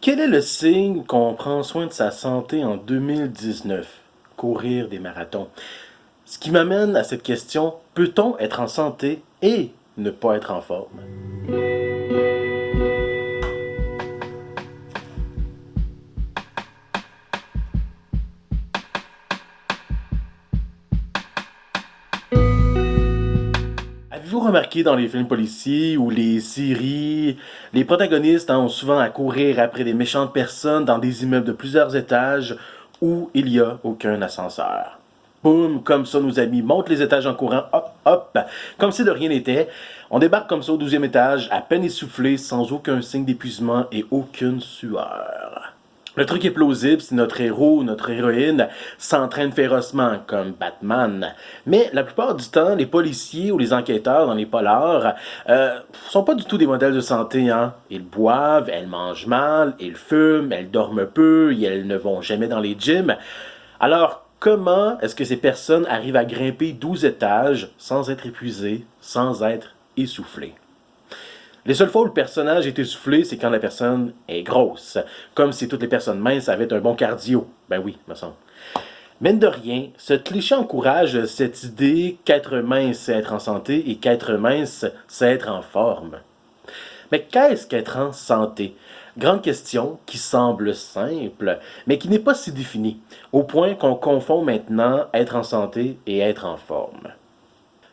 Quel est le signe qu'on prend soin de sa santé en 2019? Courir des marathons. Ce qui m'amène à cette question, peut-on être en santé et ne pas être en forme? Avez-vous remarqué dans les films policiers ou les séries, les protagonistes ont souvent à courir après des méchantes personnes dans des immeubles de plusieurs étages où il n'y a aucun ascenseur. Boum, comme ça, nos amis montent les étages en courant, hop, hop, comme si de rien n'était. On débarque comme ça au 12e étage, à peine essoufflé, sans aucun signe d'épuisement et aucune sueur. Le truc est plausible si notre héros ou notre héroïne s'entraîne férocement, comme Batman. Mais la plupart du temps, les policiers ou les enquêteurs dans les polars sont pas du tout des modèles de santé. Hein? Ils boivent, elles mangent mal, ils fument, elles dorment peu, et elles ne vont jamais dans les gyms. Alors, comment est-ce que ces personnes arrivent à grimper 12 étages sans être épuisées, sans être essoufflées? Les seules fois où le personnage est essoufflé, c'est quand la personne est grosse. Comme si toutes les personnes minces avaient un bon cardio. Ben oui, me semble. Mine de rien, ce cliché encourage cette idée qu'être mince, c'est être en santé et qu'être mince, c'est être en forme. Mais qu'est-ce qu'être en santé? Grande question qui semble simple, mais qui n'est pas si définie, au point qu'on confond maintenant être en santé et être en forme.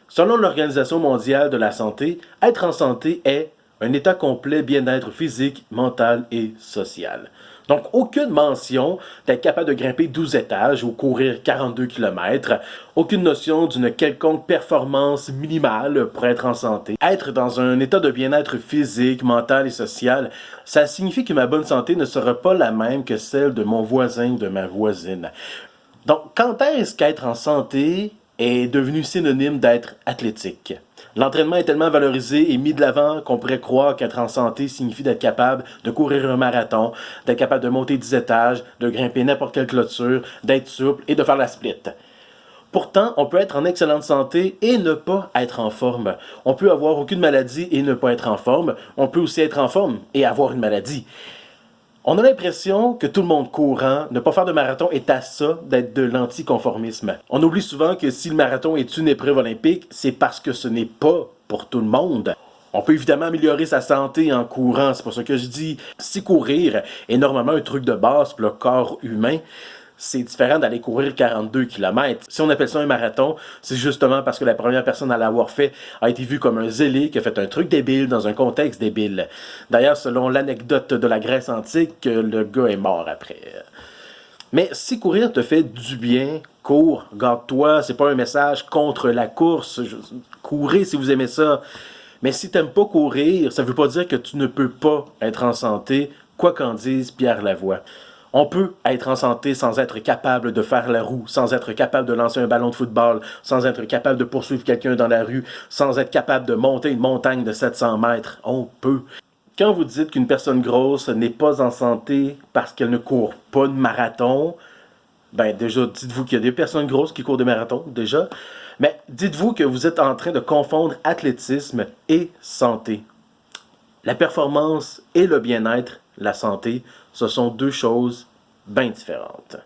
Selon l'Organisation mondiale de la santé, être en santé est un état complet bien-être physique, mental et social. Donc, aucune mention d'être capable de grimper 12 étages ou courir 42 km, aucune notion d'une quelconque performance minimale pour être en santé. Être dans un état de bien-être physique, mental et social, ça signifie que ma bonne santé ne sera pas la même que celle de mon voisin ou de ma voisine. Donc, quand est-ce qu'être en santé est devenu synonyme d'être athlétique? L'entraînement est tellement valorisé et mis de l'avant qu'on pourrait croire qu'être en santé signifie d'être capable de courir un marathon, d'être capable de monter 10 étages, de grimper n'importe quelle clôture, d'être souple et de faire la split. Pourtant, on peut être en excellente santé et ne pas être en forme. On peut avoir aucune maladie et ne pas être en forme. On peut aussi être en forme et avoir une maladie. On a l'impression que tout le monde courant, ne pas faire de marathon est à ça d'être de l'anticonformisme. On oublie souvent que si le marathon est une épreuve olympique, c'est parce que ce n'est pas pour tout le monde. On peut évidemment améliorer sa santé en courant, c'est pour ça que je dis, si courir est normalement un truc de base pour le corps humain, c'est différent d'aller courir 42 km. Si on appelle ça un marathon, c'est justement parce que la première personne à l'avoir fait a été vue comme un zélé qui a fait un truc débile dans un contexte débile. D'ailleurs, selon l'anecdote de la Grèce antique, le gars est mort après. Mais si courir te fait du bien, cours, garde-toi, c'est pas un message contre la course. Courez si vous aimez ça. Mais si t'aimes pas courir, ça veut pas dire que tu ne peux pas être en santé, quoi qu'en dise Pierre Lavoie. On peut être en santé sans être capable de faire la roue, sans être capable de lancer un ballon de football, sans être capable de poursuivre quelqu'un dans la rue, sans être capable de monter une montagne de 700 mètres. On peut. Quand vous dites qu'une personne grosse n'est pas en santé parce qu'elle ne court pas de marathon, ben déjà, dites-vous qu'il y a des personnes grosses qui courent des marathons, déjà. Mais dites-vous que vous êtes en train de confondre athlétisme et santé. La performance et le bien-être, la santé, ce sont deux choses bien différentes.